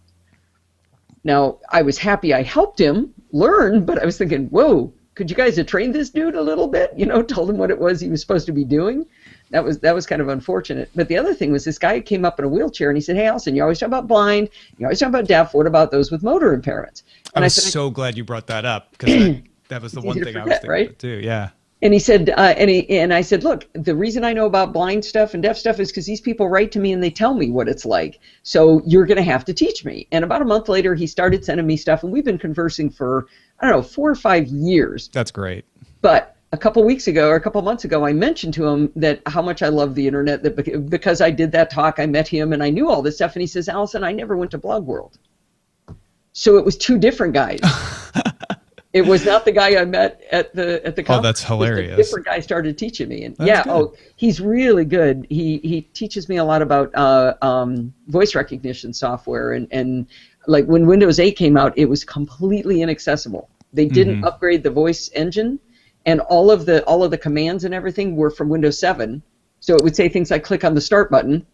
B: Now, I was happy I helped him learn, but I was thinking, whoa, could you guys have trained this dude a little bit? Told him what it was he was supposed to be doing. That was kind of unfortunate. But the other thing was this guy came up in a wheelchair and he said, hey, Allison, you always talk about blind, you always talk about deaf. What about those with motor impairments? And
A: I was so glad you brought that up because that was the one thing I was thinking about too. Yeah.
B: And he said, and I said, look, the reason I know about blind stuff and deaf stuff is because these people write to me and they tell me what it's like. So you're going to have to teach me. And about a month later, he started sending me stuff, and we've been conversing for, 4 or 5 years.
A: That's great.
B: But a couple months ago, I mentioned to him that how much I love the internet, that because I did that talk, I met him and I knew all this stuff. And he says, Allison, I never went to Blog World. So it was 2 different guys. It was not the guy I met at the conference.
A: Oh, that's hilarious.
B: A different guy started teaching me. And he's really good. He teaches me a lot about voice recognition software. And like when Windows 8 came out, it was completely inaccessible. They didn't upgrade the voice engine, and all of the commands and everything were from Windows 7. So it would say things like click on the start button.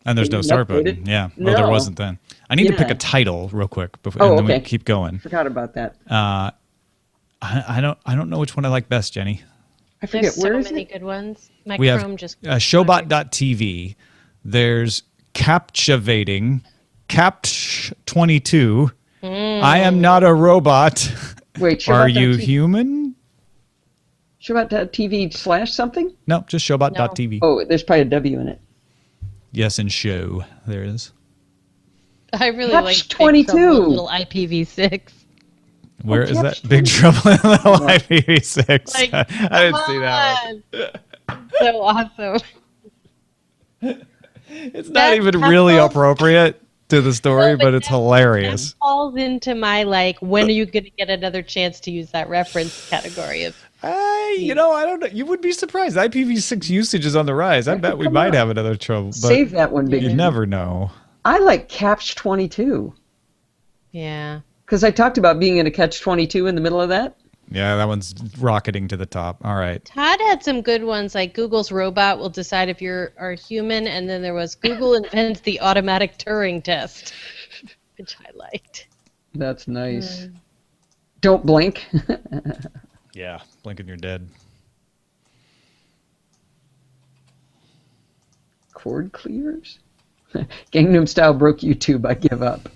A: And there's no start button. Yeah. Well, there wasn't then. I need to pick a title real quick before and then we keep going.
B: Forgot about that.
A: I don't know which one I like best, Jenny.
B: I forget.
F: There's so many good ones. My
A: we
F: Chrome
A: have
F: just
A: Showbot.tv. There's Captchavating, CAPTCHA22. I am not a robot.
B: Wait,
A: are you human?
B: Showbot.tv / something?
A: No, just Showbot.tv.
B: Oh, there's probably a W in it.
A: Yes, and show. There is.
F: I really like
B: 22.
F: Little IPv6.
A: Where is that? Big Trouble in Little IPv6.
F: Like,
A: I didn't see that one.
F: So awesome.
A: It's not even really appropriate to the story, but it's hilarious.
F: That falls into my when are you going to get another chance to use that reference category of.
A: I don't know. You would be surprised. IPv6 usage is on the rise. I bet we might have another trouble. But
B: save that one, big.
A: You never know.
B: I like CAPTCHA22.
F: Yeah.
B: Because I talked about being in a catch-22 in the middle of that.
A: Yeah, that one's rocketing to the top. All right.
F: Todd had some good ones, like Google's robot will decide if you are human, and then there was Google invents the automatic Turing test, which I liked.
B: That's nice. Don't blink.
A: Yeah, blink and you're dead.
B: Cord cleavers? Gangnam Style broke YouTube. I give up.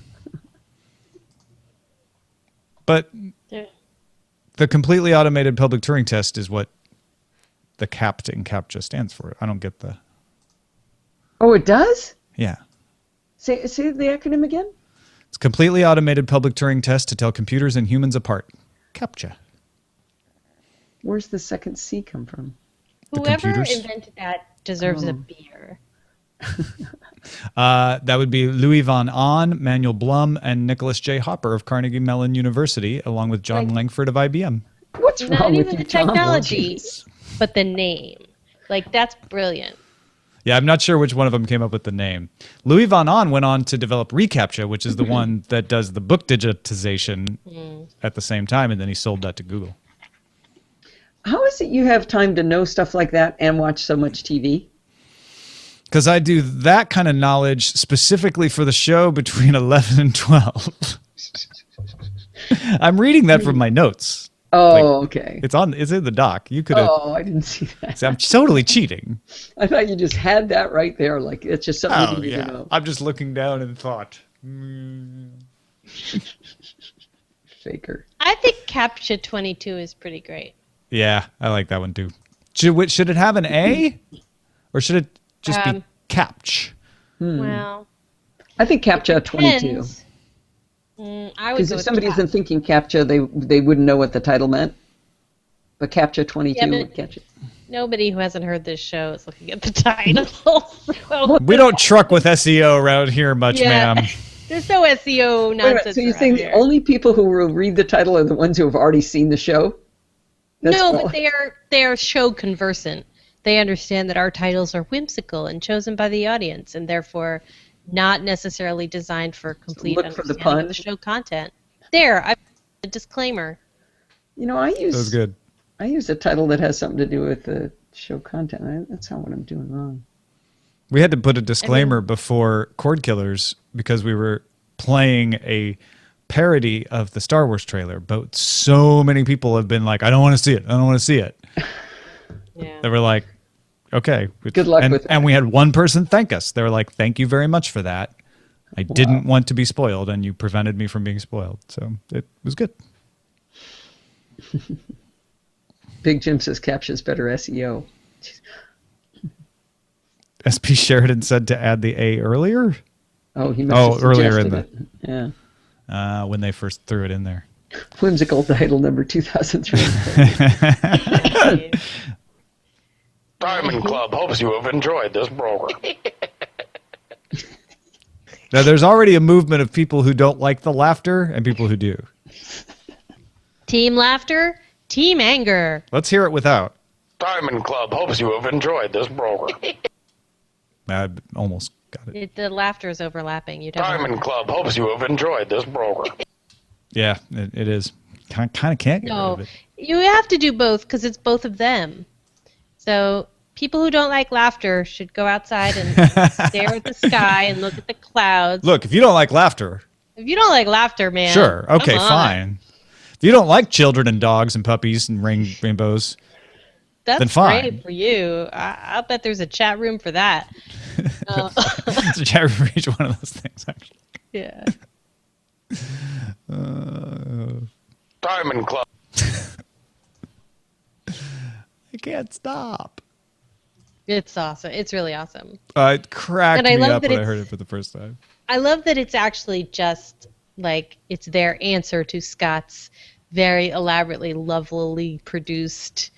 A: But the completely automated public Turing test is what the CAPTCHA in CAPTCHA stands for. I don't get the...
B: Oh, it does?
A: Yeah.
B: Say the acronym again?
A: It's completely automated public Turing test to tell computers and humans apart. CAPTCHA.
B: Where's the second C come from?
F: Whoever invented that deserves a beer.
A: That would be Louis von Ahn, Manuel Blum, and Nicholas J. Hopper of Carnegie Mellon University, along with John Langford of IBM.
B: What's wrong with you,
F: the technology, but the name. That's brilliant.
A: Yeah, I'm not sure which one of them came up with the name. Louis von Ahn went on to develop reCAPTCHA, which is the one that does the book digitization at the same time, and then he sold that to Google.
B: How is it you have time to know stuff like that and watch so much TV?
A: Because I do that kind of knowledge specifically for the show between 11 and 12. I'm reading that from my notes.
B: Oh, okay.
A: It's in the doc. You could have.
B: Oh, I didn't see that.
A: See, I'm totally cheating.
B: I thought you just had that right there. Like, it's just something you need to know.
A: I'm just looking down and thought.
B: Faker.
F: I think CAPTCHA 22 is pretty great.
A: Yeah, I like that one too. Should it have an A? Or should it just be CAPTCHA?
F: Well,
B: I think CAPTCHA 22.
F: I would
B: Because if somebody isn't thinking CAPTCHA, they wouldn't know what the title meant. But CAPTCHA 22 would catch it.
F: Nobody who hasn't heard this show is looking at the title. So
A: We don't truck with SEO around here much, ma'am.
F: There's no SEO nonsense.
B: So you're saying the only people who will read the title are the ones who have already seen the show?
F: But they are show conversant. They understand that our titles are whimsical and chosen by the audience, and therefore not necessarily designed for complete understanding of the show content. There, I've a disclaimer.
B: I use
A: that was good.
B: I use a title that has something to do with the show content. That's not what I'm doing wrong.
A: We had to put a disclaimer before Cord Killers because we were playing a parody of the Star Wars trailer, but so many people have been like, I don't want to see it. I don't want to see it.
F: Yeah.
A: They were like, okay.
B: Good luck with that.
A: And we had one person thank us. They were like, thank you very much for that. I didn't want to be spoiled, and you prevented me from being spoiled. So it was good.
B: Big Jim says CAPTCHA's better SEO.
A: SP Sheridan said to add the A earlier.
B: Oh, he must have
A: earlier in
B: suggested it. Yeah.
A: When they first threw it in there.
B: Whimsical title number 2003.
E: Diamond Club hopes you have enjoyed this program.
A: Now, there's already a movement of people who don't like the laughter and people who do.
F: Team laughter, team anger.
A: Let's hear it without.
E: Diamond Club hopes you have enjoyed this program.
A: I almost got it.
F: The laughter is overlapping.
E: Diamond Club hopes you have enjoyed this program.
A: Yeah, it is. Kind of can't get rid of it.
F: You have to do both because it's both of them. So people who don't like laughter should go outside and stare at the sky and look at the clouds.
A: Look, if you don't like laughter.
F: If you don't like laughter, man.
A: Sure. Okay, fine. If you don't like children and dogs and puppies and rainbows,
F: that's
A: then fine.
F: Great for you. I'll bet there's a chat room for that.
A: It's a chat room for each one of those things, actually.
F: Yeah.
E: Diamond Club.
A: I can't stop.
F: It's awesome. It's really awesome.
A: It cracked me up when I heard it for the first time.
F: I love that it's actually just like it's their answer to Scott's very elaborately, lovingly produced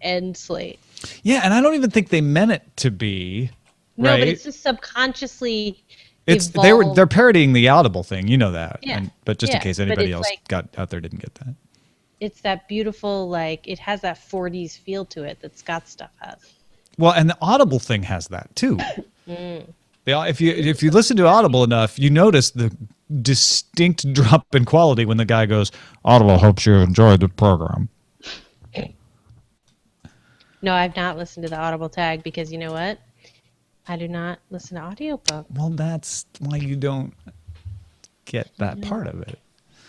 F: end slate.
A: Yeah, and I don't even think they meant it to be.
F: No,
A: right?
F: but it's just subconsciously.
A: They're parodying the Audible thing, you know that.
F: Yeah.
A: But just in case anybody else got out there didn't get that.
F: It's that beautiful, it has that 40s feel to it that Scott's stuff has.
A: Well, and the Audible thing has that too. If you listen to Audible enough, you notice the distinct drop in quality when the guy goes, Audible hopes you enjoyed the program.
F: No, I've not listened to the Audible tag because you know what? I do not listen to audiobooks.
A: Well, that's why you don't get that part of it.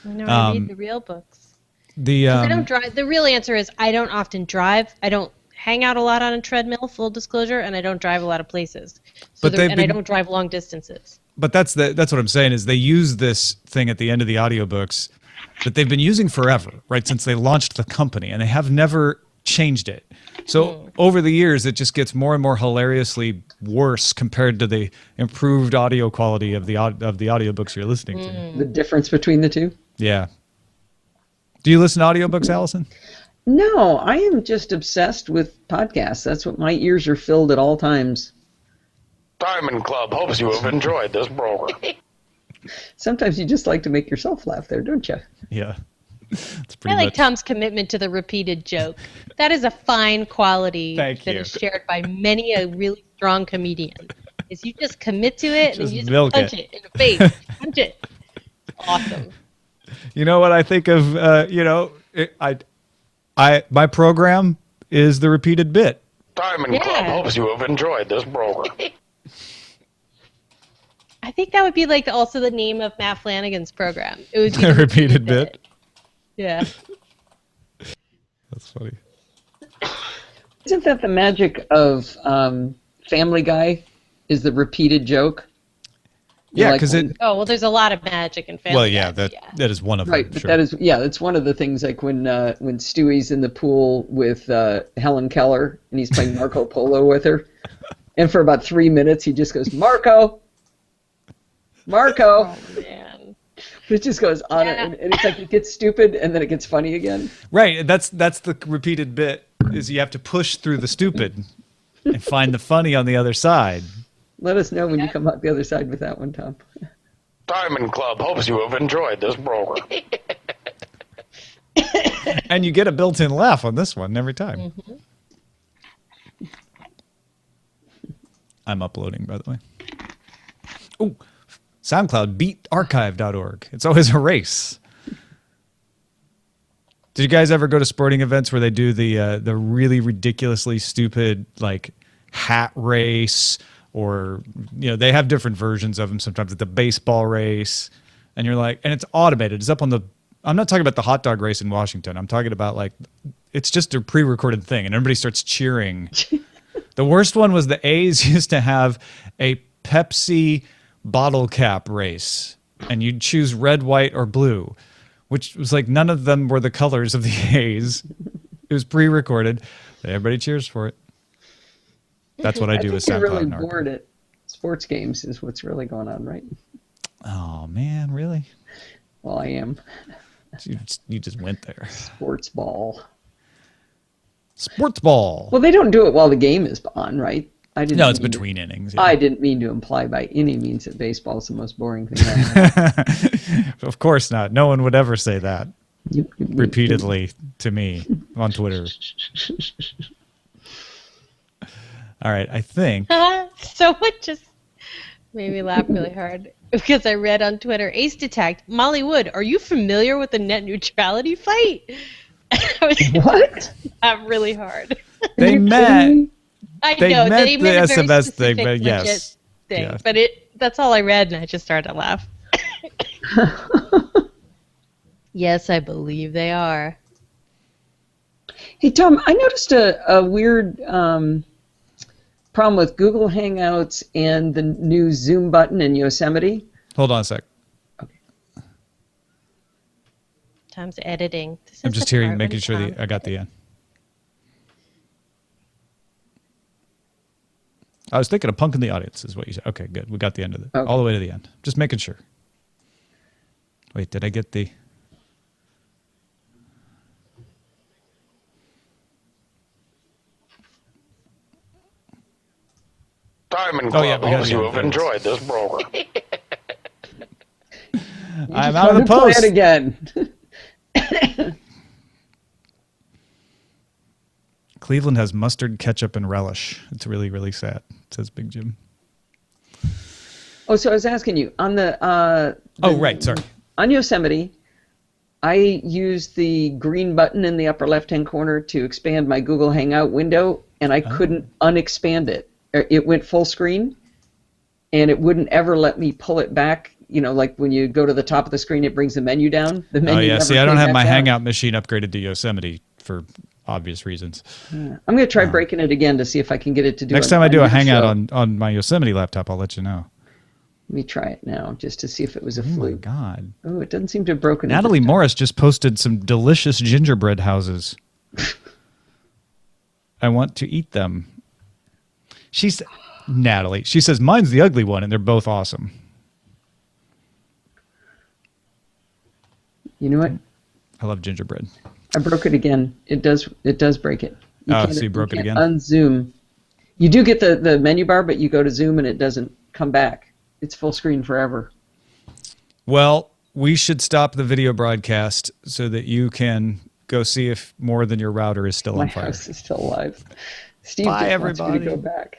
F: No, I read the real books.
A: I
F: don't drive. The real answer is I don't often drive. I don't hang out a lot on a treadmill, full disclosure, and I don't drive a lot of places. I don't drive long distances.
A: But that's what I'm saying is they use this thing at the end of the audiobooks that they've been using forever, right, since they launched the company, and they have never changed it. So over the years, it just gets more and more hilariously worse compared to the improved audio quality of the audiobooks you're listening to.
B: The difference between the two?
A: Yeah. Do you listen to audiobooks, Allison?
B: No, I am just obsessed with podcasts. That's what my ears are filled at all times.
E: Diamond Club hopes you have enjoyed this program.
B: Sometimes you just like to make yourself laugh there, don't you?
A: Yeah.
F: I like Tom's commitment to the repeated joke. That is a fine quality is shared by many a really strong comedian. Is you just commit to it and you just punch it in the face. Punch it. Awesome.
A: You know what I think of? My program is the repeated bit.
E: Diamond Club hopes you have enjoyed this program.
F: I think that would be like also the name of Matt Flanagan's program. It would be
A: a repeated bit.
F: Yeah.
A: That's funny.
B: Isn't that the magic of Family Guy? Is the repeated joke?
A: Yeah, because
F: well, there's a lot of magic in Family Guy.
A: Well, that is one of them.
B: Right, but that's one of the things. Like when Stewie's in the pool with Helen Keller and he's playing Marco Polo with her, and for about 3 minutes he just goes Marco.
F: Oh man.
B: It just goes on and it's like it gets stupid and then it gets funny again.
A: Right, that's the repeated bit. Is you have to push through the stupid and find the funny on the other side.
B: Let us know when you come out the other side with that one, Tom.
E: Diamond Club hopes you have enjoyed this program.
A: And you get a built-in laugh on this one every time.
F: Mm-hmm.
A: I'm uploading, by the way. Oh, SoundCloud, beatarchive.org. It's always a race. Did you guys ever go to sporting events where they do the really ridiculously stupid like hat race, or they have different versions of them sometimes at the baseball race, and you're like, and it's automated. It's up on the. I'm not talking about the hot dog race in Washington. I'm talking about like it's just a pre-recorded thing, and everybody starts cheering. The worst one was the A's used to have a Pepsi bottle cap race, and you'd choose red, white, or blue, which was like none of them were the colors of the A's. It was pre-recorded. Everybody cheers for it. That's what I do with SoundCloud.
B: You're really bored at sports games is what's really going on, right?
A: Oh man, really?
B: Well, I am.
A: You just went there.
B: Sports ball.
A: Sports ball.
B: Well, they don't do it while the game is on, right?
A: No, it's between innings. Yeah.
B: I didn't mean to imply by any means that baseball is the most boring thing ever.
A: Of course not. No one would ever say that repeatedly to me on Twitter. All right, I think.
F: Someone just made me laugh really hard because I read on Twitter, Ace Detect, Molly Wood, are you familiar with the net neutrality fight?
B: What?
F: Laughed really hard.
A: They met.
F: I know they made
A: the
F: a very
A: SMS thing, but
F: legit
A: yes.
F: thing,
A: Yeah.
F: but that's all I read, and I just started to laugh. Yes, I believe they are.
B: Hey, Tom, I noticed a weird problem with Google Hangouts and the new Zoom button in Yosemite.
A: Hold on a sec.
B: Okay.
F: Tom's editing.
A: I'm just hearing, making sure I got the end. I was thinking of Punk in the Audience is what you said. Okay, good. We got the end of it. Okay. All the way to the end. Just making sure. Wait, did I get the...
E: Diamond Club hopes you have enjoyed this program.
A: I'm out of the post.
B: Play it again.
A: Cleveland has mustard, ketchup, and relish. It's really, really sad, says Big Jim.
B: Oh, so I was asking you, on the
A: right, sorry.
B: On Yosemite, I used the green button in the upper left-hand corner to expand my Google Hangout window, and I couldn't unexpand it. It went full screen, and it wouldn't ever let me pull it back. Like when you go to the top of the screen, it brings the menu down. The menu never
A: see, I don't
B: came
A: have my
B: back down.
A: Hangout machine upgraded to Yosemite for obvious reasons.
B: I'm going to try breaking it again to see if I can get it to do it.
A: Next time I do a Hangout on my Yosemite laptop, I'll let you know.
B: Let me try it now just to see if it was a fluke.
A: Oh, my God.
B: Oh, it doesn't seem to have broken.
A: Natalie Morris just posted some delicious gingerbread houses. I want to eat them. Natalie. She says, mine's the ugly one, and they're both awesome.
B: You know what?
A: I love gingerbread.
B: I broke it again. It does break it.
A: So you broke it again?
B: Unzoom. You do get the menu bar, but you go to Zoom and it doesn't come back. It's full screen forever.
A: Well, we should stop the video broadcast so that you can go see if more than your router is still on fire.
B: My house is still alive. Steve
A: Bye,
B: just wants me
A: everybody.
B: to go back.